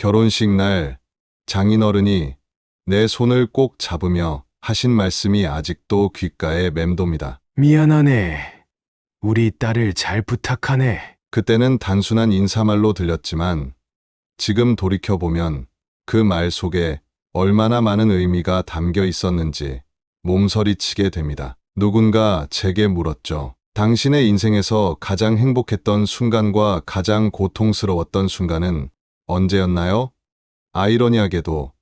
결혼식 날 장인어른이 내 손을 꼭 잡으며 하신 말씀이 아직도 귓가에 맴돕니다. 미안하네. 우리 딸을 잘 부탁하네. 그때는 단순한 인사말로 들렸지만 지금 돌이켜보면 그 말 속에 얼마나 많은 의미가 담겨 있었는지 몸서리치게 됩니다. 누군가 제게 물었죠. 당신의 인생에서 가장 행복했던 순간과 가장 고통스러웠던 순간은 언제였나요? 아이러니하게도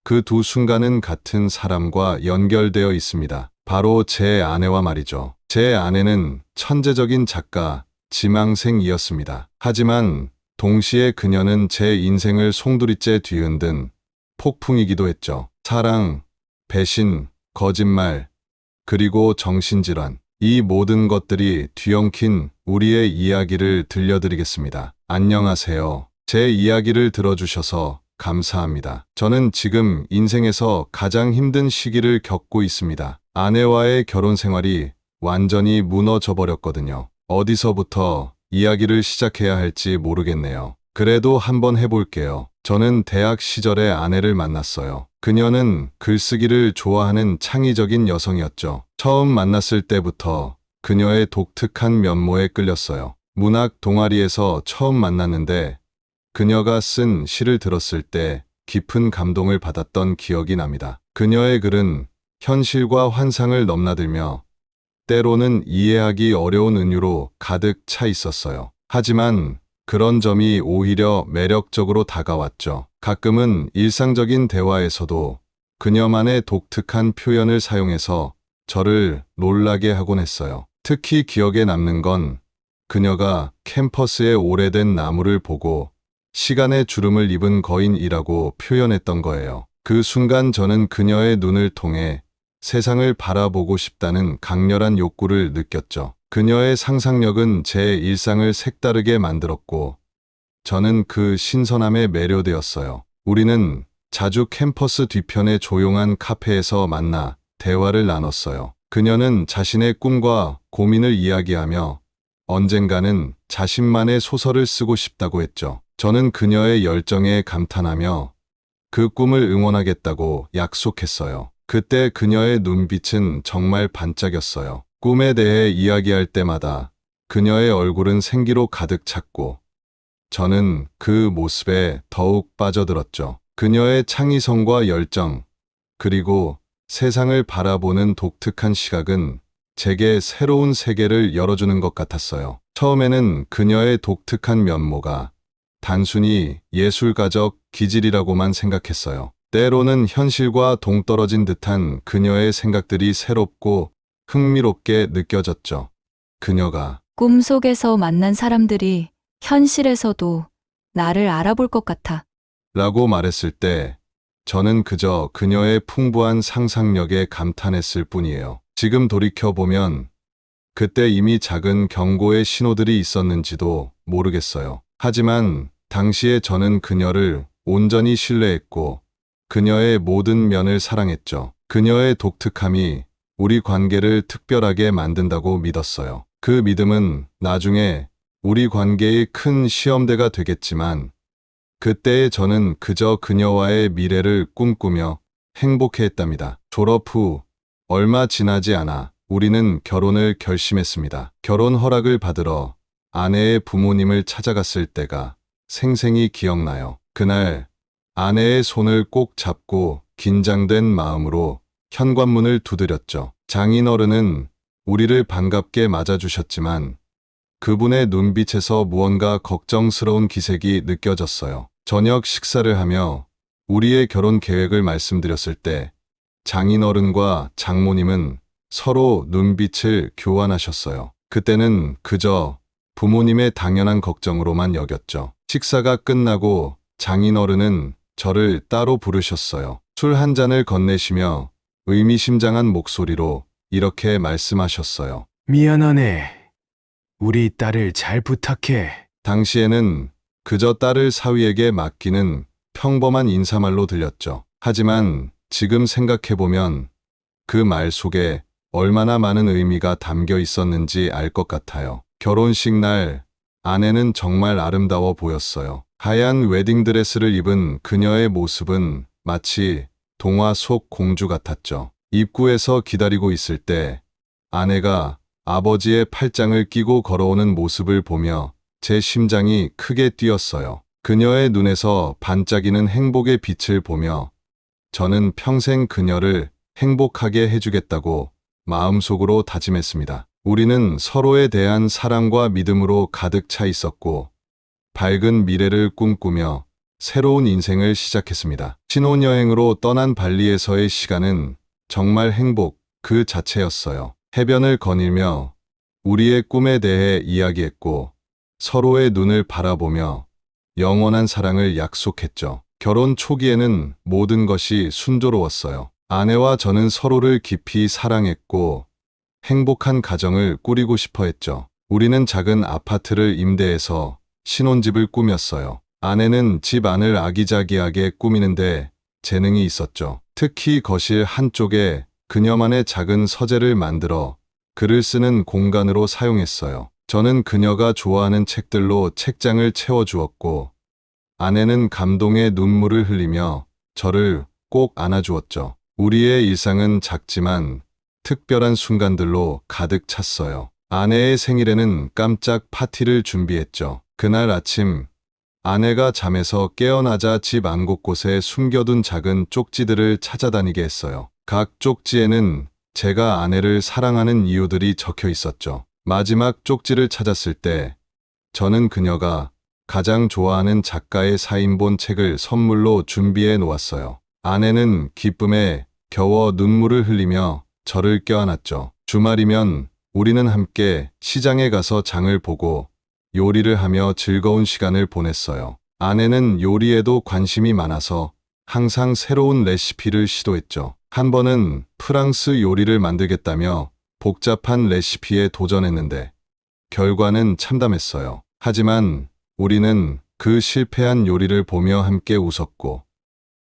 그 두 순간은 같은 사람과 연결되어 있습니다. 바로 제 아내와 말이죠. 제 아내는 천재적인 작가, 지망생이었습니다. 하지만 동시에 그녀는 제 인생을 송두리째 뒤흔든 폭풍이기도 했죠. 사랑, 배신, 거짓말, 그리고 정신질환. 이 모든 것들이 뒤엉킨 우리의 이야기를 들려드리겠습니다. 안녕하세요. 제 이야기를 들어주셔서 감사합니다. 저는 지금 인생에서 가장 힘든 시기를 겪고 있습니다. 아내와의 결혼 생활이 완전히 무너져 버렸거든요. 어디서부터 이야기를 시작해야 할지 모르겠네요. 그래도 한번 해볼게요. 저는 대학 시절에 아내를 만났어요. 그녀는 글쓰기를 좋아하는 창의적인 여성이었죠. 처음 만났을 때부터 그녀의 독특한 면모에 끌렸어요. 문학 동아리에서 처음 만났는데 그녀가 쓴 시를 들었을 때 깊은 감동을 받았던 기억이 납니다. 그녀의 글은 현실과 환상을 넘나들며 때로는 이해하기 어려운 은유로 가득 차 있었어요. 하지만 그런 점이 오히려 매력적으로 다가왔죠. 가끔은 일상적인 대화에서도 그녀만의 독특한 표현을 사용해서 저를 놀라게 하곤 했어요. 특히 기억에 남는 건 그녀가 캠퍼스의 오래된 나무를 보고 시간의 주름을 입은 거인이라고 표현했던 거예요. 그 순간 저는 그녀의 눈을 통해 세상을 바라보고 싶다는 강렬한 욕구를 느꼈죠. 그녀의 상상력은 제 일상을 색다르게 만들었고 저는 그 신선함에 매료되었어요. 우리는 자주 캠퍼스 뒤편의 조용한 카페에서 만나 대화를 나눴어요. 그녀는 자신의 꿈과 고민을 이야기하며 언젠가는 자신만의 소설을 쓰고 싶다고 했죠. 저는 그녀의 열정에 감탄하며 그 꿈을 응원하겠다고 약속했어요. 그때 그녀의 눈빛은 정말 반짝였어요. 꿈에 대해 이야기할 때마다 그녀의 얼굴은 생기로 가득 찼고 저는 그 모습에 더욱 빠져들었죠. 그녀의 창의성과 열정, 그리고 세상을 바라보는 독특한 시각은 제게 새로운 세계를 열어주는 것 같았어요. 처음에는 그녀의 독특한 면모가 단순히 예술가적 기질이라고만 생각했어요. 때로는 현실과 동떨어진 듯한 그녀의 생각들이 새롭고 흥미롭게 느껴졌죠. 그녀가 꿈속에서 만난 사람들이 현실에서도 나를 알아볼 것 같아. 라고 말했을 때 저는 그저 그녀의 풍부한 상상력에 감탄했을 뿐이에요. 지금 돌이켜보면 그때 이미 작은 경고의 신호들이 있었는지도 모르겠어요. 하지만 당시에 저는 그녀를 온전히 신뢰했고 그녀의 모든 면을 사랑했죠. 그녀의 독특함이 우리 관계를 특별하게 만든다고 믿었어요. 그 믿음은 나중에 우리 관계의 큰 시험대가 되겠지만 그때의 저는 그저 그녀와의 미래를 꿈꾸며 행복해했답니다. 졸업 후 얼마 지나지 않아 우리는 결혼을 결심했습니다. 결혼 허락을 받으러 아내의 부모님을 찾아갔을 때가 생생히 기억나요. 그날 아내의 손을 꼭 잡고 긴장된 마음으로 현관문을 두드렸죠. 장인어른은 우리를 반갑게 맞아주셨지만 그분의 눈빛에서 무언가 걱정스러운 기색이 느껴졌어요. 저녁 식사를 하며 우리의 결혼 계획을 말씀드렸을 때 장인어른과 장모님은 서로 눈빛을 교환하셨어요. 그때는 그저 부모님의 당연한 걱정으로만 여겼죠. 식사가 끝나고 장인어른은 저를 따로 부르셨어요. 술 한 잔을 건네시며 의미심장한 목소리로 이렇게 말씀하셨어요. 미안하네. 우리 딸을 잘 부탁해. 당시에는 그저 딸을 사위에게 맡기는 평범한 인사말로 들렸죠. 하지만 지금 생각해보면 그 말 속에 얼마나 많은 의미가 담겨 있었는지 알 것 같아요. 결혼식 날 아내는 정말 아름다워 보였어요. 하얀 웨딩드레스를 입은 그녀의 모습은 마치 동화 속 공주 같았죠. 입구에서 기다리고 있을 때 아내가 아버지의 팔짱을 끼고 걸어오는 모습을 보며 제 심장이 크게 뛰었어요. 그녀의 눈에서 반짝이는 행복의 빛을 보며 저는 평생 그녀를 행복하게 해주겠다고 마음속으로 다짐했습니다. 우리는 서로에 대한 사랑과 믿음으로 가득 차 있었고 밝은 미래를 꿈꾸며 새로운 인생을 시작했습니다. 신혼여행으로 떠난 발리에서의 시간은 정말 행복 그 자체였어요. 해변을 거닐며 우리의 꿈에 대해 이야기했고 서로의 눈을 바라보며 영원한 사랑을 약속했죠. 결혼 초기에는 모든 것이 순조로웠어요. 아내와 저는 서로를 깊이 사랑했고 행복한 가정을 꾸리고 싶어 했죠. 우리는 작은 아파트를 임대해서 신혼집을 꾸몄어요. 아내는 집 안을 아기자기하게 꾸미는데 재능이 있었죠. 특히 거실 한쪽에 그녀만의 작은 서재를 만들어 글을 쓰는 공간으로 사용했어요. 저는 그녀가 좋아하는 책들로 책장을 채워주었고 아내는 감동의 눈물을 흘리며 저를 꼭 안아주었죠. 우리의 일상은 작지만 특별한 순간들로 가득 찼어요. 아내의 생일에는 깜짝 파티를 준비했죠. 그날 아침 아내가 잠에서 깨어나자 집 안 곳곳에 숨겨둔 작은 쪽지들을 찾아다니게 했어요. 각 쪽지에는 제가 아내를 사랑하는 이유들이 적혀 있었죠. 마지막 쪽지를 찾았을 때 저는 그녀가 가장 좋아하는 작가의 사인본 책을 선물로 준비해 놓았어요. 아내는 기쁨에 겨워 눈물을 흘리며 저를 껴안았죠. 주말이면 우리는 함께 시장에 가서 장을 보고 요리를 하며 즐거운 시간을 보냈어요. 아내는 요리에도 관심이 많아서 항상 새로운 레시피를 시도했죠. 한 번은 프랑스 요리를 만들겠다며 복잡한 레시피에 도전했는데 결과는 참담했어요. 하지만 우리는 그 실패한 요리를 보며 함께 웃었고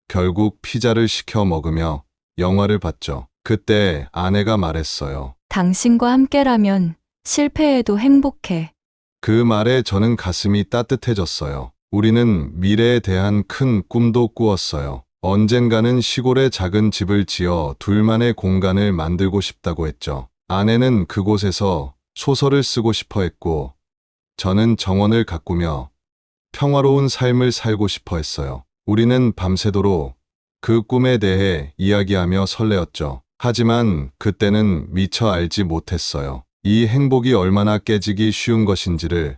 결국 피자를 시켜 먹으며 영화를 봤죠. 그때 아내가 말했어요. 당신과 함께라면 실패해도 행복해. 그 말에 저는 가슴이 따뜻해졌어요. 우리는 미래에 대한 큰 꿈도 꾸었어요. 언젠가는 시골에 작은 집을 지어 둘만의 공간을 만들고 싶다고 했죠. 아내는 그곳에서 소설을 쓰고 싶어 했고 저는 정원을 가꾸며 평화로운 삶을 살고 싶어 했어요. 우리는 밤새도록 그 꿈에 대해 이야기하며 설레었죠. 하지만 그때는 미처 알지 못했어요. 이 행복이 얼마나 깨지기 쉬운 것인지를,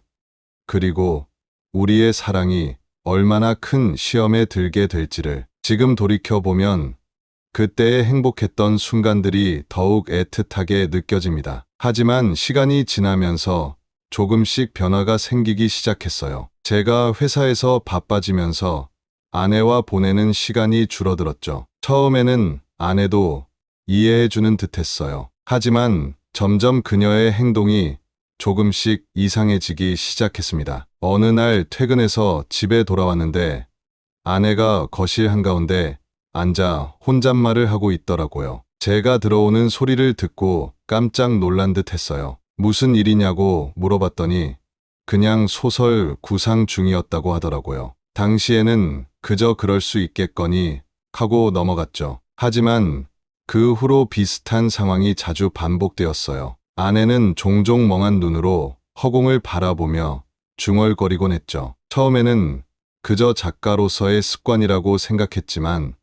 그리고 우리의 사랑이 얼마나 큰 시험에 들게 될지를. 지금 돌이켜보면 그때의 행복했던 순간들이 더욱 애틋하게 느껴집니다. 하지만 시간이 지나면서 조금씩 변화가 생기기 시작했어요. 제가 회사에서 바빠지면서 아내와 보내는 시간이 줄어들었죠. 처음에는 아내도 이해해주는 듯했어요. 하지만 점점 그녀의 행동이 조금씩 이상해지기 시작했습니다. 어느 날 퇴근해서 집에 돌아왔는데 아내가 거실 한가운데 앉아 혼잣말을 하고 있더라고요. 제가 들어오는 소리를 듣고 깜짝 놀란 듯 했어요. 무슨 일이냐고 물어봤더니 그냥 소설 구상 중이었다고 하더라고요. 당시에는 그저 그럴 수 있겠거니 하고 넘어갔죠. 하지만 그 후로 비슷한 상황이 자주 반복되었어요. 아내는 종종 멍한 눈으로 허공을 바라보며 중얼거리곤 했죠. 처음에는 그저 작가로서의 습관이라고 생각했지만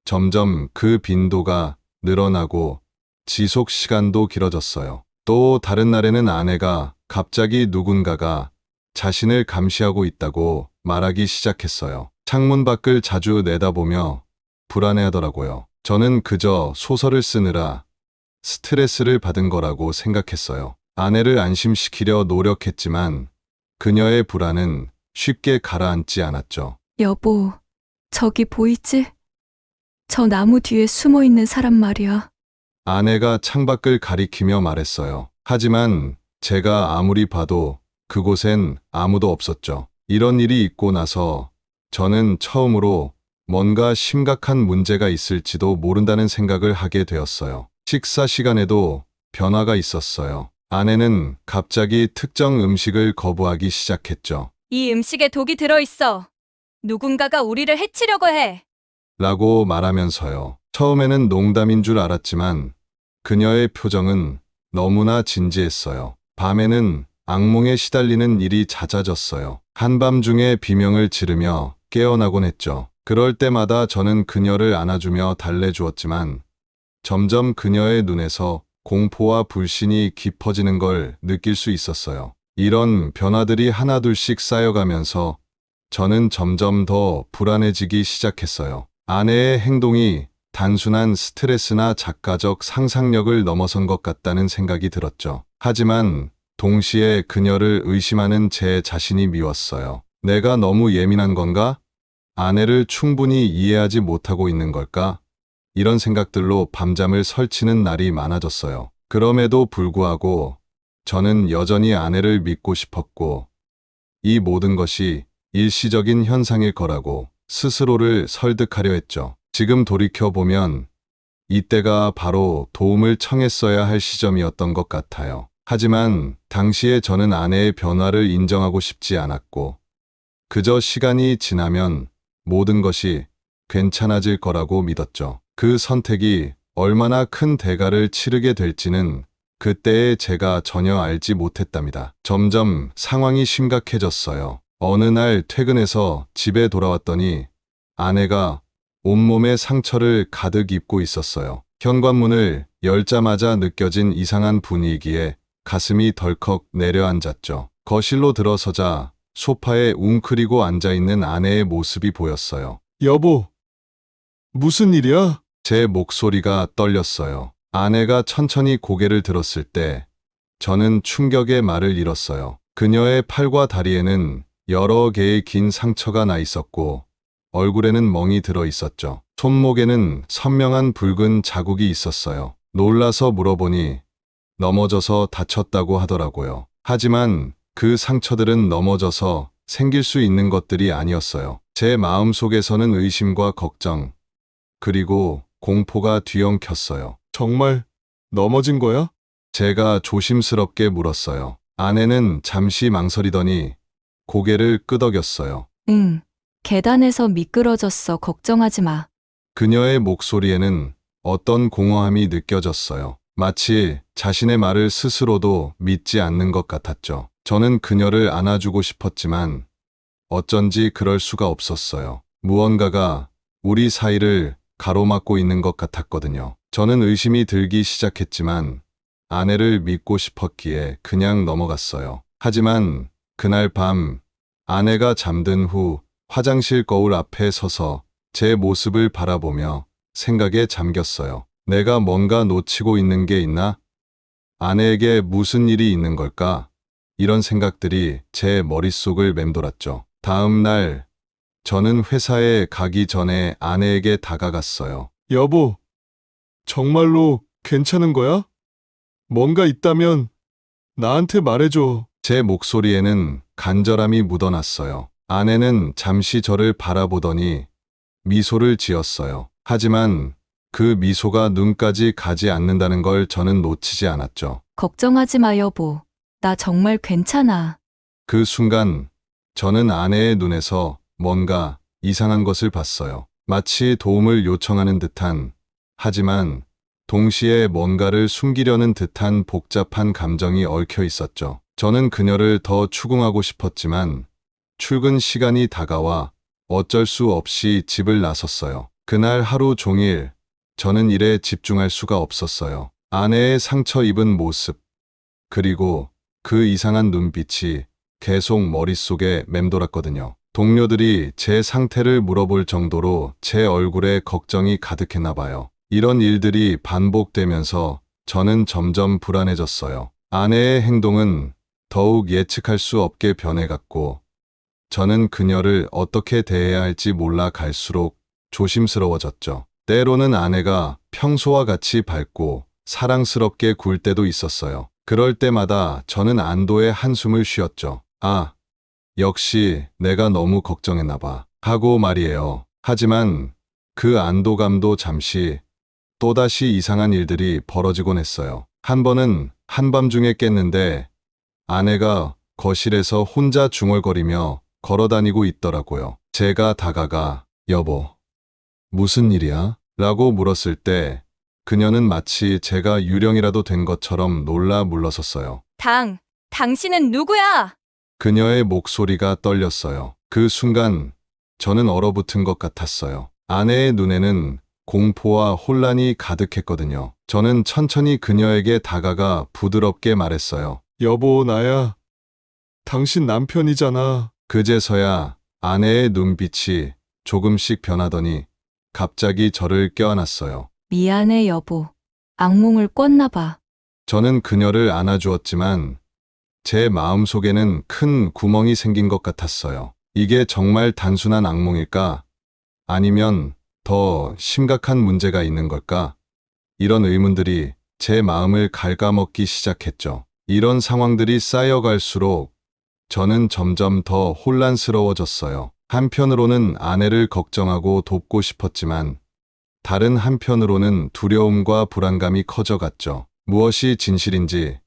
점점 그 빈도가 늘어나고 지속 시간도 길어졌어요. 또 다른 날에는 아내가 갑자기 누군가가 자신을 감시하고 있다고 말하기 시작했어요. 창문 밖을 자주 내다보며 불안해하더라고요. 저는 그저 소설을 쓰느라 스트레스를 받은 거라고 생각했어요. 아내를 안심시키려 노력했지만 그녀의 불안은 쉽게 가라앉지 않았죠. 여보, 저기 보이지? 저 나무 뒤에 숨어 있는 사람 말이야. 아내가 창밖을 가리키며 말했어요. 하지만 제가 아무리 봐도 그곳엔 아무도 없었죠. 이런 일이 있고 나서 저는 처음으로 뭔가 심각한 문제가 있을지도 모른다는 생각을 하게 되었어요. 식사 시간에도 변화가 있었어요. 아내는 갑자기 특정 음식을 거부하기 시작했죠. 이 음식에 독이 들어있어. 누군가가 우리를 해치려고 해. 라고 말하면서요. 처음에는 농담인 줄 알았지만 그녀의 표정은 너무나 진지했어요. 밤에는 악몽에 시달리는 일이 잦아졌어요. 한밤중에 비명을 지르며 깨어나곤 했죠. 그럴 때마다 저는 그녀를 안아주며 달래주었지만 점점 그녀의 눈에서 공포와 불신이 깊어지는 걸 느낄 수 있었어요. 이런 변화들이 하나둘씩 쌓여가면서 저는 점점 더 불안해지기 시작했어요. 아내의 행동이 단순한 스트레스나 작가적 상상력을 넘어선 것 같다는 생각이 들었죠. 하지만 동시에 그녀를 의심하는 제 자신이 미웠어요. 내가 너무 예민한 건가? 아내를 충분히 이해하지 못하고 있는 걸까? 이런 생각들로 밤잠을 설치는 날이 많아졌어요. 그럼에도 불구하고 저는 여전히 아내를 믿고 싶었고 이 모든 것이 일시적인 현상일 거라고 스스로를 설득하려 했죠. 지금 돌이켜보면 이때가 바로 도움을 청했어야 할 시점이었던 것 같아요. 하지만 당시에 저는 아내의 변화를 인정하고 싶지 않았고 그저 시간이 지나면 모든 것이 괜찮아질 거라고 믿었죠. 그 선택이 얼마나 큰 대가를 치르게 될지는 그때의 제가 전혀 알지 못했답니다. 점점 상황이 심각해졌어요. 어느 날 퇴근해서 집에 돌아왔더니 아내가 온몸에 상처를 가득 입고 있었어요. 현관문을 열자마자 느껴진 이상한 분위기에 가슴이 덜컥 내려앉았죠. 거실로 들어서자 소파에 웅크리고 앉아있는 아내의 모습이 보였어요. 여보, 무슨 일이야? 제 목소리가 떨렸어요. 아내가 천천히 고개를 들었을 때 저는 충격의 말을 잃었어요. 그녀의 팔과 다리에는 여러 개의 긴 상처가 나 있었고 얼굴에는 멍이 들어 있었죠. 손목에는 선명한 붉은 자국이 있었어요. 놀라서 물어보니 넘어져서 다쳤다고 하더라고요. 하지만 그 상처들은 넘어져서 생길 수 있는 것들이 아니었어요. 제 마음속에서는 의심과 걱정, 그리고 공포가 뒤엉켰어요. 정말 넘어진 거야? 제가 조심스럽게 물었어요. 아내는 잠시 망설이더니 고개를 끄덕였어요. 응. 계단에서 미끄러졌어. 걱정하지 마. 그녀의 목소리에는 어떤 공허함이 느껴졌어요. 마치 자신의 말을 스스로도 믿지 않는 것 같았죠. 저는 그녀를 안아주고 싶었지만 어쩐지 그럴 수가 없었어요. 무언가가 우리 사이를 가로막고 있는 것 같았거든요. 저는 의심이 들기 시작했지만 아내를 믿고 싶었기에 그냥 넘어갔어요. 하지만 그날 밤 아내가 잠든 후 화장실 거울 앞에 서서 제 모습을 바라보며 생각에 잠겼어요. 내가 뭔가 놓치고 있는 게 있나? 아내에게 무슨 일이 있는 걸까? 이런 생각들이 제 머릿속을 맴돌았죠. 다음 날 저는 회사에 가기 전에 아내에게 다가갔어요. 여보, 정말로 괜찮은 거야? 뭔가 있다면 나한테 말해줘. 제 목소리에는 간절함이 묻어났어요. 아내는 잠시 저를 바라보더니 미소를 지었어요. 하지만 그 미소가 눈까지 가지 않는다는 걸 저는 놓치지 않았죠. 걱정하지 마, 여보. 나 정말 괜찮아. 그 순간 저는 아내의 눈에서 뭔가 이상한 것을 봤어요. 마치 도움을 요청하는 듯한, 하지만 동시에 뭔가를 숨기려는 듯한 복잡한 감정이 얽혀 있었죠. 저는 그녀를 더 추궁하고 싶었지만 출근 시간이 다가와 어쩔 수 없이 집을 나섰어요. 그날 하루 종일 저는 일에 집중할 수가 없었어요. 아내의 상처 입은 모습, 그리고 그 이상한 눈빛이 계속 머릿속에 맴돌았거든요. 동료들이 제 상태를 물어볼 정도로 제 얼굴에 걱정이 가득했나 봐요. 이런 일들이 반복되면서 저는 점점 불안해졌어요. 아내의 행동은 더욱 예측할 수 없게 변해갔고 저는 그녀를 어떻게 대해야 할지 몰라 갈수록 조심스러워졌죠. 때로는 아내가 평소와 같이 밝고 사랑스럽게 굴 때도 있었어요. 그럴 때마다 저는 안도의 한숨을 쉬었죠. 아, 역시 내가 너무 걱정했나 봐. 하고 말이에요. 하지만 그 안도감도 잠시 또다시 이상한 일들이 벌어지곤 했어요. 한 번은 한밤중에 깼는데 아내가 거실에서 혼자 중얼거리며 걸어다니고 있더라고요. 제가 다가가 여보, 무슨 일이야? 라고 물었을 때 그녀는 마치 제가 유령이라도 된 것처럼 놀라 물러섰어요. 당신은 누구야? 그녀의 목소리가 떨렸어요. 그 순간 저는 얼어붙은 것 같았어요. 아내의 눈에는 공포와 혼란이 가득했거든요. 저는 천천히 그녀에게 다가가 부드럽게 말했어요. 여보, 나야. 당신 남편이잖아. 그제서야 아내의 눈빛이 조금씩 변하더니 갑자기 저를 껴안았어요. 미안해, 여보. 악몽을 꿨나 봐. 저는 그녀를 안아주었지만 제 마음속에는 큰 구멍이 생긴 것 같았어요. 이게 정말 단순한 악몽일까? 아니면 더 심각한 문제가 있는 걸까? 이런 의문들이 제 마음을 갉아먹기 시작했죠. 이런 상황들이 쌓여갈수록 저는 점점 더 혼란스러워졌어요. 한편으로는 아내를 걱정하고 돕고 싶었지만 다른 한편으로는 두려움과 불안감이 커져갔죠. 무엇이 진실인지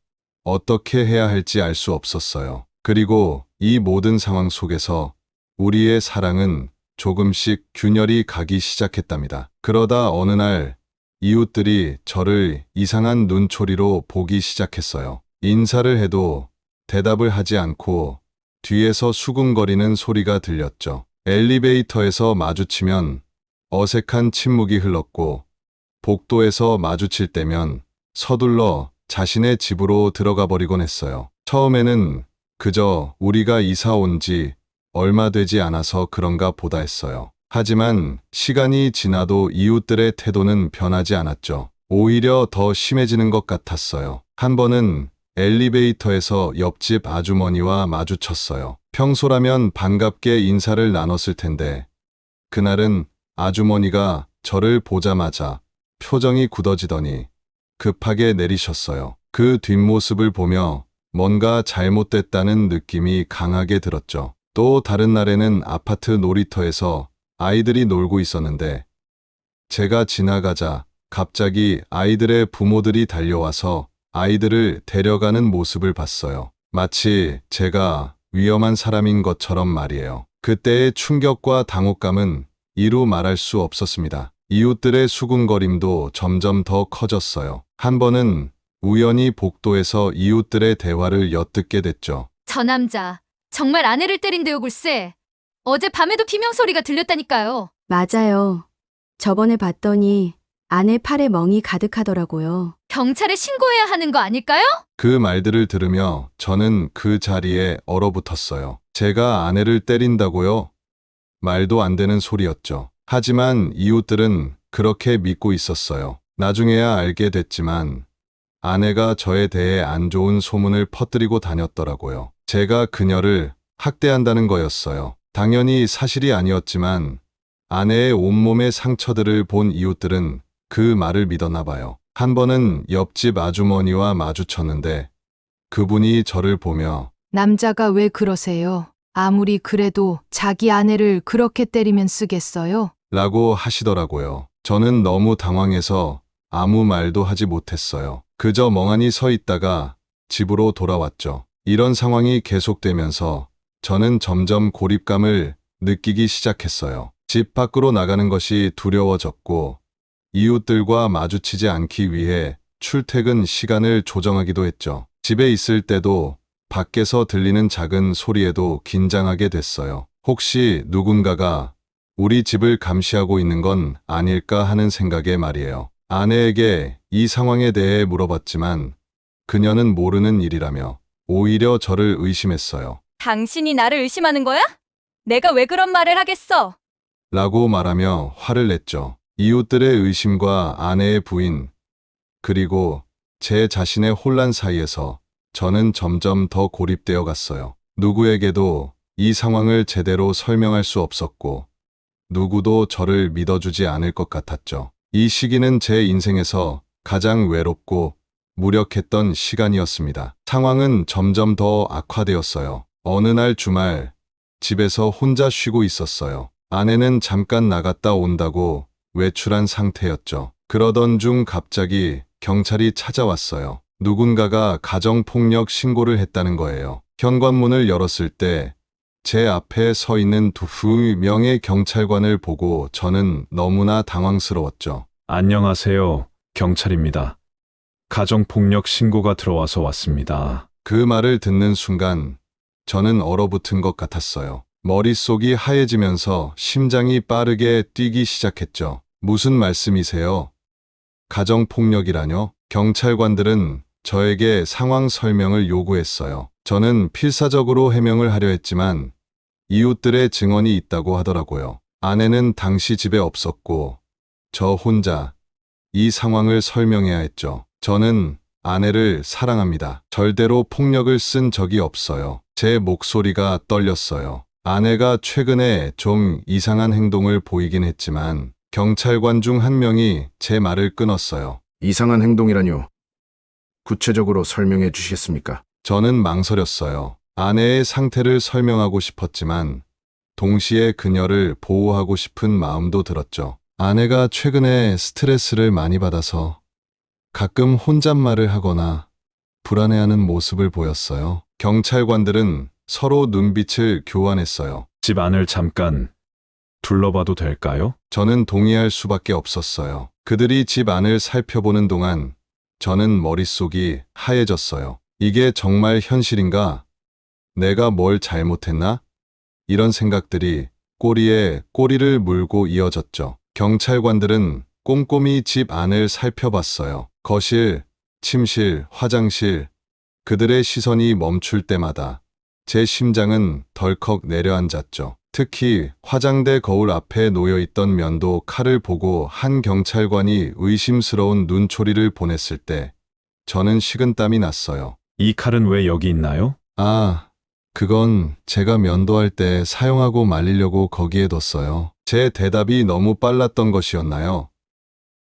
어떻게 해야 할지 알 수 없었어요. 그리고 이 모든 상황 속에서 우리의 사랑은 조금씩 균열이 가기 시작했답니다. 그러다 어느 날 이웃들이 저를 이상한 눈초리로 보기 시작했어요. 인사를 해도 대답을 하지 않고 뒤에서 수군거리는 소리가 들렸죠. 엘리베이터에서 마주치면 어색한 침묵이 흘렀고 복도에서 마주칠 때면 서둘러 자신의 집으로 들어가 버리곤 했어요. 처음에는 그저 우리가 이사 온 지 얼마 되지 않아서 그런가 보다 했어요. 하지만 시간이 지나도 이웃들의 태도는 변하지 않았죠. 오히려 더 심해지는 것 같았어요. 한 번은 엘리베이터에서 옆집 아주머니와 마주쳤어요. 평소라면 반갑게 인사를 나눴을 텐데 그날은 아주머니가 저를 보자마자 표정이 굳어지더니 급하게 내리셨어요. 그 뒷모습을 보며 뭔가 잘못됐다는 느낌이 강하게 들었죠. 또 다른 날에는 아파트 놀이터에서 아이들이 놀고 있었는데 제가 지나가자 갑자기 아이들의 부모들이 달려와서 아이들을 데려가는 모습을 봤어요. 마치 제가 위험한 사람인 것처럼 말이에요. 그때의 충격과 당혹감은 이루 말할 수 없었습니다. 이웃들의 수군거림도 점점 더 커졌어요. 한 번은 우연히 복도에서 이웃들의 대화를 엿듣게 됐죠. 저 남자 정말 아내를 때린대요, 글쎄. 어제 밤에도 비명소리가 들렸다니까요. 맞아요. 저번에 봤더니 아내 팔에 멍이 가득하더라고요. 경찰에 신고해야 하는 거 아닐까요? 그 말들을 들으며 저는 그 자리에 얼어붙었어요. 제가 아내를 때린다고요? 말도 안 되는 소리였죠. 하지만 이웃들은 그렇게 믿고 있었어요. 나중에야 알게 됐지만 아내가 저에 대해 안 좋은 소문을 퍼뜨리고 다녔더라고요. 제가 그녀를 학대한다는 거였어요. 당연히 사실이 아니었지만 아내의 온몸의 상처들을 본 이웃들은 그 말을 믿었나 봐요. 한 번은 옆집 아주머니와 마주쳤는데 그분이 저를 보며 남자가 왜 그러세요? 아무리 그래도 자기 아내를 그렇게 때리면 쓰겠어요? 라고 하시더라고요. 저는 너무 당황해서 아무 말도 하지 못했어요. 그저 멍하니 서 있다가 집으로 돌아왔죠. 이런 상황이 계속되면서 저는 점점 고립감을 느끼기 시작했어요. 집 밖으로 나가는 것이 두려워졌고 이웃들과 마주치지 않기 위해 출퇴근 시간을 조정하기도 했죠. 집에 있을 때도 밖에서 들리는 작은 소리에도 긴장하게 됐어요. 혹시 누군가가 우리 집을 감시하고 있는 건 아닐까 하는 생각에 말이에요. 아내에게 이 상황에 대해 물어봤지만 그녀는 모르는 일이라며 오히려 저를 의심했어요. 당신이 나를 의심하는 거야? 내가 왜 그런 말을 하겠어? 라고 말하며 화를 냈죠. 이웃들의 의심과 아내의 부인, 그리고 제 자신의 혼란 사이에서 저는 점점 더 고립되어 갔어요. 누구에게도 이 상황을 제대로 설명할 수 없었고 누구도 저를 믿어주지 않을 것 같았죠. 이 시기는 제 인생에서 가장 외롭고 무력했던 시간이었습니다. 상황은 점점 더 악화되었어요. 어느 날 주말 집에서 혼자 쉬고 있었어요. 아내는 잠깐 나갔다 온다고 외출한 상태였죠. 그러던 중 갑자기 경찰이 찾아왔어요. 누군가가 가정폭력 신고를 했다는 거예요. 현관문을 열었을 때 제 앞에 서 있는 두 명의 경찰관을 보고 저는 너무나 당황스러웠죠. 안녕하세요. 경찰입니다. 가정폭력 신고가 들어와서 왔습니다. 그 말을 듣는 순간 저는 얼어붙은 것 같았어요. 머릿속이 하얘지면서 심장이 빠르게 뛰기 시작했죠. 무슨 말씀이세요? 가정폭력이라뇨? 경찰관들은 저에게 상황 설명을 요구했어요. 저는 필사적으로 해명을 하려 했지만 이웃들의 증언이 있다고 하더라고요. 아내는 당시 집에 없었고 저 혼자 이 상황을 설명해야 했죠. 저는 아내를 사랑합니다. 절대로 폭력을 쓴 적이 없어요. 제 목소리가 떨렸어요. 아내가 최근에 좀 이상한 행동을 보이긴 했지만 경찰관 중 한 명이 제 말을 끊었어요. 이상한 행동이라뇨? 구체적으로 설명해 주시겠습니까? 저는 망설였어요. 아내의 상태를 설명하고 싶었지만 동시에 그녀를 보호하고 싶은 마음도 들었죠. 아내가 최근에 스트레스를 많이 받아서 가끔 혼잣말을 하거나 불안해하는 모습을 보였어요. 경찰관들은 서로 눈빛을 교환했어요. 집 안을 잠깐 둘러봐도 될까요? 저는 동의할 수밖에 없었어요. 그들이 집 안을 살펴보는 동안 저는 머릿속이 하얘졌어요. 이게 정말 현실인가? 내가 뭘 잘못했나? 이런 생각들이 꼬리에 꼬리를 물고 이어졌죠. 경찰관들은 꼼꼼히 집 안을 살펴봤어요. 거실, 침실, 화장실. 그들의 시선이 멈출 때마다 제 심장은 덜컥 내려앉았죠. 특히 화장대 거울 앞에 놓여있던 면도 칼을 보고 한 경찰관이 의심스러운 눈초리를 보냈을 때 저는 식은땀이 났어요. 이 칼은 왜 여기 있나요? 아, 그건 제가 면도할 때 사용하고 말리려고 거기에 뒀어요. 제 대답이 너무 빨랐던 것이었나요?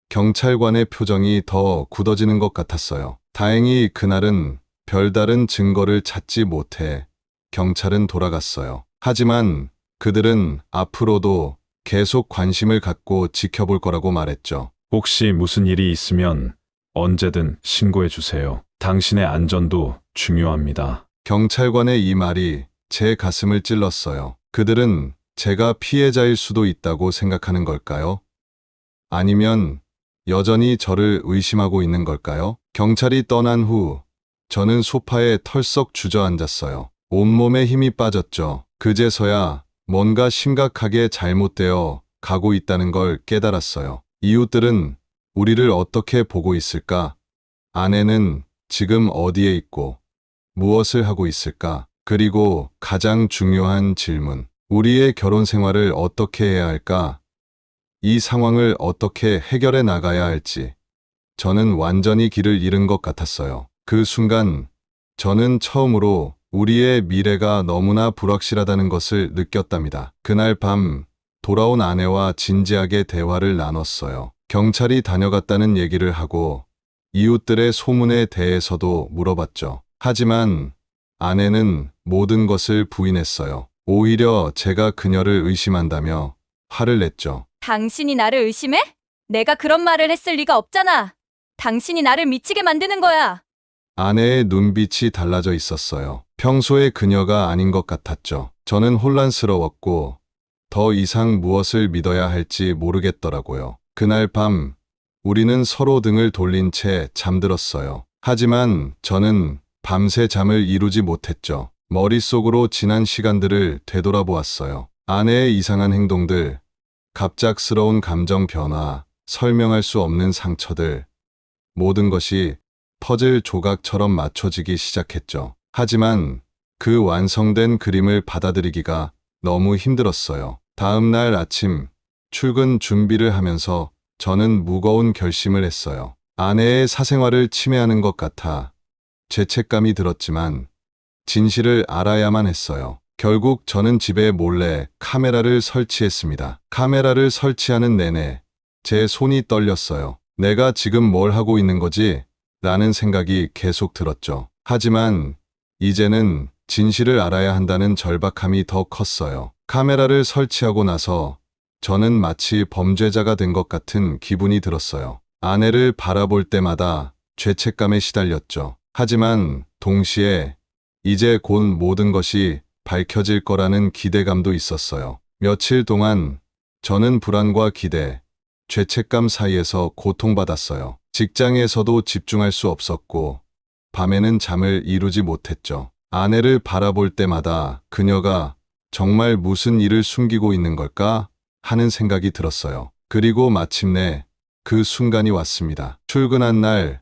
경찰관의 표정이 더 굳어지는 것 같았어요. 다행히 그날은 별다른 증거를 찾지 못해 경찰은 돌아갔어요. 하지만 그들은 앞으로도 계속 관심을 갖고 지켜볼 거라고 말했죠. 혹시 무슨 일이 있으면 언제든 신고해 주세요. 당신의 안전도 중요합니다. 경찰관의 이 말이 제 가슴을 찔렀어요. 그들은 제가 피해자일 수도 있다고 생각하는 걸까요? 아니면 여전히 저를 의심하고 있는 걸까요? 경찰이 떠난 후 저는 소파에 털썩 주저앉았어요. 온몸에 힘이 빠졌죠. 그제서야 뭔가 심각하게 잘못되어 가고 있다는 걸 깨달았어요. 이웃들은 우리를 어떻게 보고 있을까? 아내는 지금 어디에 있고 무엇을 하고 있을까? 그리고 가장 중요한 질문. 우리의 결혼 생활을 어떻게 해야 할까? 이 상황을 어떻게 해결해 나가야 할지. 저는 완전히 길을 잃은 것 같았어요. 그 순간 저는 처음으로 우리의 미래가 너무나 불확실하다는 것을 느꼈답니다. 그날 밤 돌아온 아내와 진지하게 대화를 나눴어요. 경찰이 다녀갔다는 얘기를 하고 이웃들의 소문에 대해서도 물어봤죠. 하지만 아내는 모든 것을 부인했어요. 오히려 제가 그녀를 의심한다며 화를 냈죠. 당신이 나를 의심해? 내가 그런 말을 했을 리가 없잖아. 당신이 나를 미치게 만드는 거야. 아내의 눈빛이 달라져 있었어요. 평소의 그녀가 아닌 것 같았죠. 저는 혼란스러웠고 더 이상 무엇을 믿어야 할지 모르겠더라고요. 그날 밤 우리는 서로 등을 돌린 채 잠들었어요. 하지만 저는 밤새 잠을 이루지 못했죠. 머릿속으로 지난 시간들을 되돌아보았어요. 아내의 이상한 행동들, 갑작스러운 감정 변화, 설명할 수 없는 상처들, 모든 것이 퍼즐 조각처럼 맞춰지기 시작했죠. 하지만 그 완성된 그림을 받아들이기가 너무 힘들었어요. 다음 날 아침 출근 준비를 하면서 저는 무거운 결심을 했어요. 아내의 사생활을 침해하는 것 같아 죄책감이 들었지만 진실을 알아야만 했어요. 결국 저는 집에 몰래 카메라를 설치했습니다. 카메라를 설치하는 내내 제 손이 떨렸어요. 내가 지금 뭘 하고 있는 거지? 라는 생각이 계속 들었죠. 하지만 이제는 진실을 알아야 한다는 절박함이 더 컸어요. 카메라를 설치하고 나서 저는 마치 범죄자가 된 것 같은 기분이 들었어요. 아내를 바라볼 때마다 죄책감에 시달렸죠. 하지만 동시에 이제 곧 모든 것이 밝혀질 거라는 기대감도 있었어요. 며칠 동안 저는 불안과 기대, 죄책감 사이에서 고통받았어요. 직장에서도 집중할 수 없었고, 밤에는 잠을 이루지 못했죠. 아내를 바라볼 때마다 그녀가 정말 무슨 일을 숨기고 있는 걸까 하는 생각이 들었어요. 그리고 마침내 그 순간이 왔습니다. 출근한 날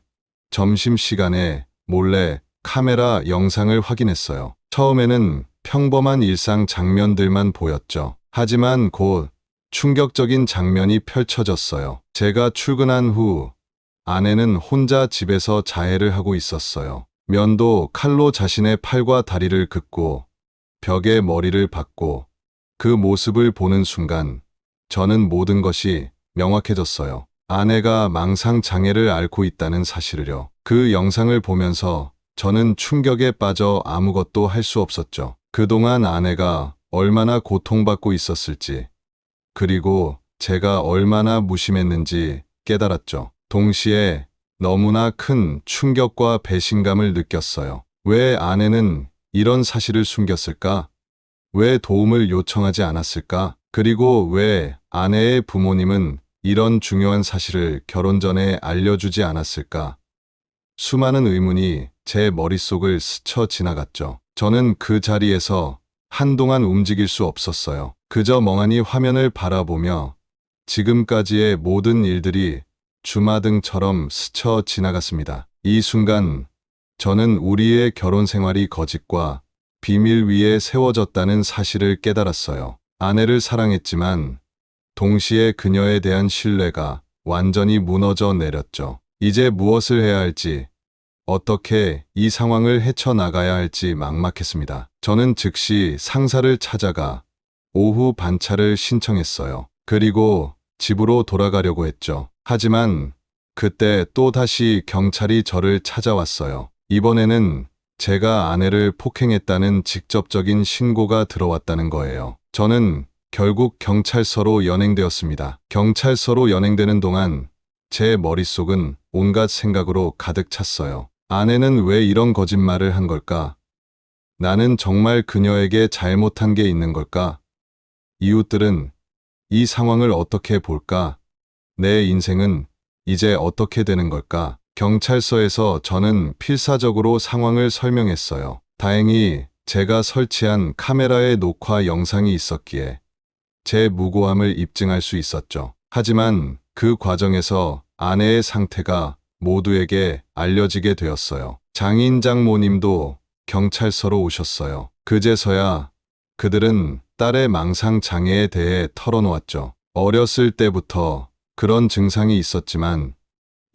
점심시간에 몰래 카메라 영상을 확인했어요. 처음에는 평범한 일상 장면들만 보였죠. 하지만 곧 충격적인 장면이 펼쳐졌어요. 제가 출근한 후 아내는 혼자 집에서 자해를 하고 있었어요. 면도 칼로 자신의 팔과 다리를 긋고 벽에 머리를 박고 그 모습을 보는 순간 저는 모든 것이 명확해졌어요. 아내가 망상 장애를 앓고 있다는 사실을요. 그 영상을 보면서 저는 충격에 빠져 아무것도 할 수 없었죠. 그동안 아내가 얼마나 고통받고 있었을지, 그리고 제가 얼마나 무심했는지 깨달았죠. 동시에 너무나 큰 충격과 배신감을 느꼈어요. 왜 아내는 이런 사실을 숨겼을까? 왜 도움을 요청하지 않았을까? 그리고 왜 아내의 부모님은 이런 중요한 사실을 결혼 전에 알려주지 않았을까? 수많은 의문이 제 머릿속을 스쳐 지나갔죠. 저는 그 자리에서 한동안 움직일 수 없었어요. 그저 멍하니 화면을 바라보며 지금까지의 모든 일들이 주마등처럼 스쳐 지나갔습니다. 이 순간 저는 우리의 결혼 생활이 거짓과 비밀 위에 세워졌다는 사실을 깨달았어요. 아내를 사랑했지만 동시에 그녀에 대한 신뢰가 완전히 무너져 내렸죠. 이제 무엇을 해야 할지, 어떻게 이 상황을 헤쳐나가야 할지 막막했습니다. 저는 즉시 상사를 찾아가 오후 반차를 신청했어요. 그리고 집으로 돌아가려고 했죠. 하지만 그때 또다시 경찰이 저를 찾아왔어요. 이번에는 제가 아내를 폭행했다는 직접적인 신고가 들어왔다는 거예요. 저는 결국 경찰서로 연행되었습니다. 경찰서로 연행되는 동안 제 머릿속은 온갖 생각으로 가득 찼어요. 아내는 왜 이런 거짓말을 한 걸까? 나는 정말 그녀에게 잘못한 게 있는 걸까? 이웃들은 이 상황을 어떻게 볼까? 내 인생은 이제 어떻게 되는 걸까? 경찰서에서 저는 필사적으로 상황을 설명했어요. 다행히 제가 설치한 카메라의 녹화 영상이 있었기에 제 무고함을 입증할 수 있었죠. 하지만 그 과정에서 아내의 상태가 모두에게 알려지게 되었어요. 장인 장모님도 경찰서로 오셨어요. 그제서야 그들은 딸의 망상 장애에 대해 털어놓았죠. 어렸을 때부터 그런 증상이 있었지만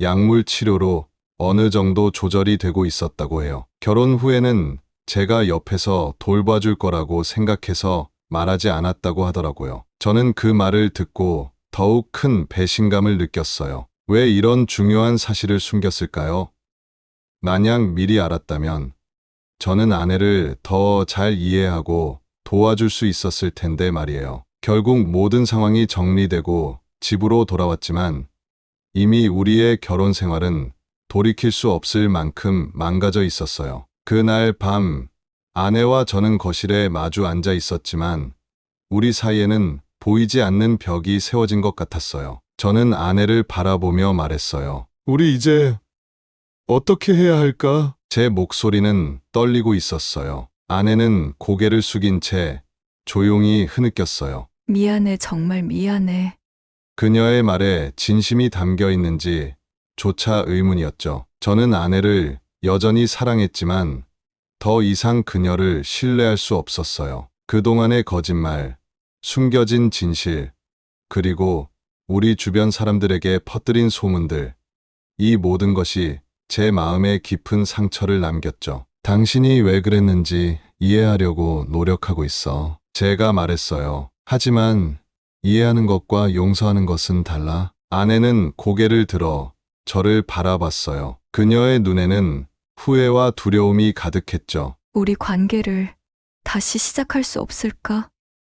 약물 치료로 어느 정도 조절이 되고 있었다고 해요. 결혼 후에는 제가 옆에서 돌봐줄 거라고 생각해서 말하지 않았다고 하더라고요. 저는 그 말을 듣고 더욱 큰 배신감을 느꼈어요. 왜 이런 중요한 사실을 숨겼을까요? 만약 미리 알았다면 저는 아내를 더 잘 이해하고 도와줄 수 있었을 텐데 말이에요. 결국 모든 상황이 정리되고 집으로 돌아왔지만 이미 우리의 결혼 생활은 돌이킬 수 없을 만큼 망가져 있었어요. 그날 밤 아내와 저는 거실에 마주 앉아 있었지만 우리 사이에는 보이지 않는 벽이 세워진 것 같았어요. 저는 아내를 바라보며 말했어요. 우리 이제 어떻게 해야 할까? 제 목소리는 떨리고 있었어요. 아내는 고개를 숙인 채 조용히 흐느꼈어요. 미안해, 정말 미안해. 그녀의 말에 진심이 담겨 있는지 조차 의문이었죠. 저는 아내를 여전히 사랑했지만 더 이상 그녀를 신뢰할 수 없었어요. 그동안의 거짓말, 숨겨진 진실, 그리고 우리 주변 사람들에게 퍼뜨린 소문들, 이 모든 것이 제 마음에 깊은 상처를 남겼죠. 당신이 왜 그랬는지 이해하려고 노력하고 있어. 제가 말했어요. 하지만 이해하는 것과 용서하는 것은 달라. 아내는 고개를 들어 저를 바라봤어요. 그녀의 눈에는 후회와 두려움이 가득했죠. 우리 관계를 다시 시작할 수 없을까?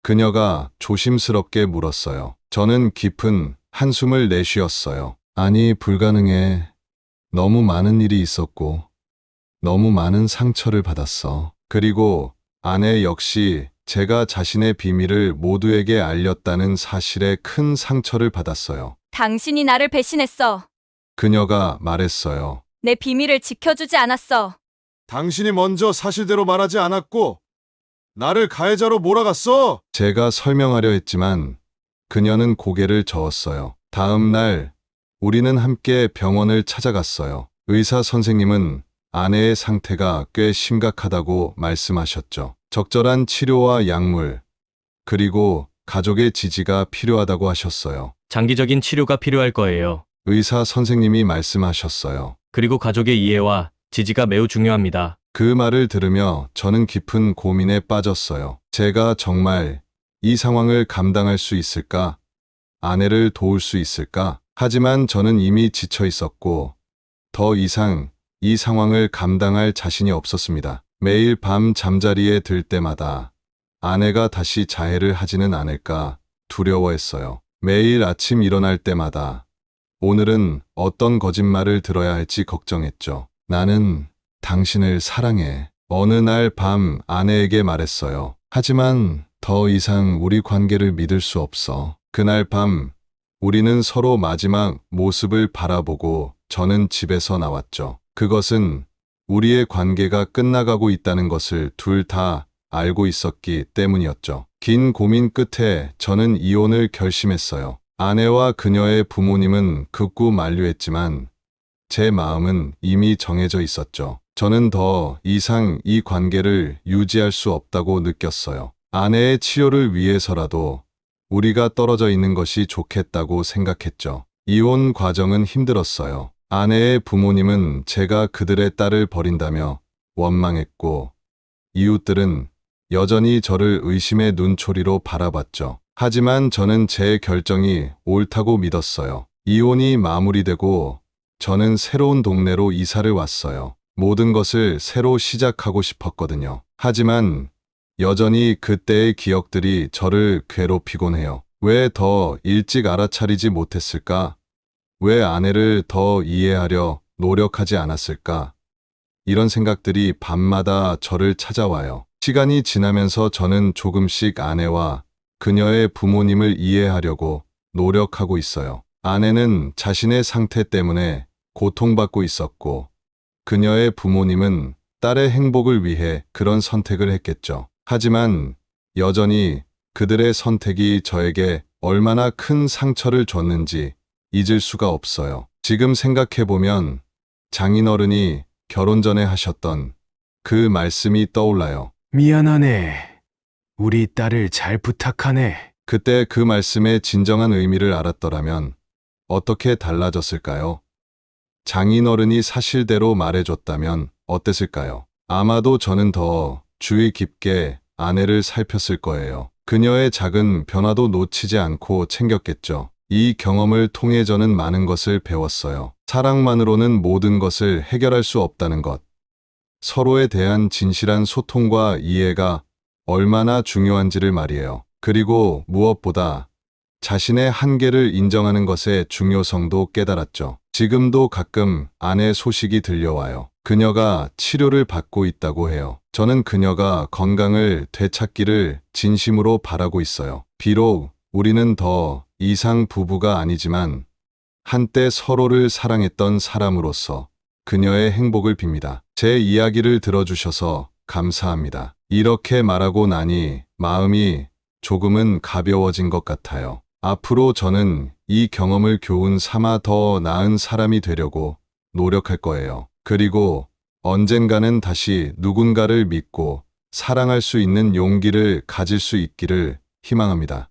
그녀가 조심스럽게 물었어요. 저는 깊은 한숨을 내쉬었어요. 아니, 불가능해. 너무 많은 일이 있었고, 너무 많은 상처를 받았어. 그리고 아내 역시 제가 자신의 비밀을 모두에게 알렸다는 사실에 큰 상처를 받았어요. 당신이 나를 배신했어. 그녀가 말했어요. 내 비밀을 지켜주지 않았어. 당신이 먼저 사실대로 말하지 않았고 나를 가해자로 몰아갔어. 제가 설명하려 했지만 그녀는 고개를 저었어요. 다음 날 우리는 함께 병원을 찾아갔어요. 의사 선생님은 아내의 상태가 꽤 심각하다고 말씀하셨죠. 적절한 치료와 약물, 그리고 가족의 지지가 필요하다고 하셨어요. 장기적인 치료가 필요할 거예요. 의사 선생님이 말씀하셨어요. 그리고 가족의 이해와 지지가 매우 중요합니다. 그 말을 들으며 저는 깊은 고민에 빠졌어요. 제가 정말 이 상황을 감당할 수 있을까? 아내를 도울 수 있을까? 하지만 저는 이미 지쳐 있었고 더 이상 이 상황을 감당할 자신이 없었습니다. 매일 밤 잠자리에 들 때마다 아내가 다시 자해를 하지는 않을까 두려워했어요. 매일 아침 일어날 때마다 오늘은 어떤 거짓말을 들어야 할지 걱정했죠. 나는 당신을 사랑해. 어느 날 밤 아내에게 말했어요. 하지만 더 이상 우리 관계를 믿을 수 없어. 그날 밤 우리는 서로 마지막 모습을 바라보고 저는 집에서 나왔죠. 그것은 우리의 관계가 끝나가고 있다는 것을 둘 다 알고 있었기 때문이었죠. 긴 고민 끝에 저는 이혼을 결심했어요. 아내와 그녀의 부모님은 극구 만류했지만 제 마음은 이미 정해져 있었죠. 저는 더 이상 이 관계를 유지할 수 없다고 느꼈어요. 아내의 치료를 위해서라도 우리가 떨어져 있는 것이 좋겠다고 생각했죠. 이혼 과정은 힘들었어요. 아내의 부모님은 제가 그들의 딸을 버린다며 원망했고 이웃들은 여전히 저를 의심의 눈초리로 바라봤죠. 하지만 저는 제 결정이 옳다고 믿었어요. 이혼이 마무리되고 저는 새로운 동네로 이사를 왔어요. 모든 것을 새로 시작하고 싶었거든요. 하지만 여전히 그때의 기억들이 저를 괴롭히곤 해요. 왜 더 일찍 알아차리지 못했을까? 왜 아내를 더 이해하려 노력하지 않았을까? 이런 생각들이 밤마다 저를 찾아와요. 시간이 지나면서 저는 조금씩 아내와 그녀의 부모님을 이해하려고 노력하고 있어요. 아내는 자신의 상태 때문에 고통받고 있었고, 그녀의 부모님은 딸의 행복을 위해 그런 선택을 했겠죠. 하지만 여전히 그들의 선택이 저에게 얼마나 큰 상처를 줬는지 잊을 수가 없어요. 지금 생각해보면 장인어른이 결혼 전에 하셨던 그 말씀이 떠올라요. 미안하네. 우리 딸을 잘 부탁하네. 그때 그 말씀의 진정한 의미를 알았더라면 어떻게 달라졌을까요? 장인어른이 사실대로 말해줬다면 어땠을까요? 아마도 저는 더 주의 깊게 아내를 살폈을 거예요. 그녀의 작은 변화도 놓치지 않고 챙겼겠죠. 이 경험을 통해 저는 많은 것을 배웠어요. 사랑만으로는 모든 것을 해결할 수 없다는 것. 서로에 대한 진실한 소통과 이해가 얼마나 중요한지를 말이에요. 그리고 무엇보다 자신의 한계를 인정하는 것의 중요성도 깨달았죠. 지금도 가끔 아내 소식이 들려와요. 그녀가 치료를 받고 있다고 해요. 저는 그녀가 건강을 되찾기를 진심으로 바라고 있어요. 비록 우리는 더 이상 부부가 아니지만 한때 서로를 사랑했던 사람으로서 그녀의 행복을 빕니다. 제 이야기를 들어주셔서 감사합니다. 이렇게 말하고 나니 마음이 조금은 가벼워진 것 같아요. 앞으로 저는 이 경험을 교훈 삼아 더 나은 사람이 되려고 노력할 거예요. 그리고 언젠가는 다시 누군가를 믿고 사랑할 수 있는 용기를 가질 수 있기를 희망합니다.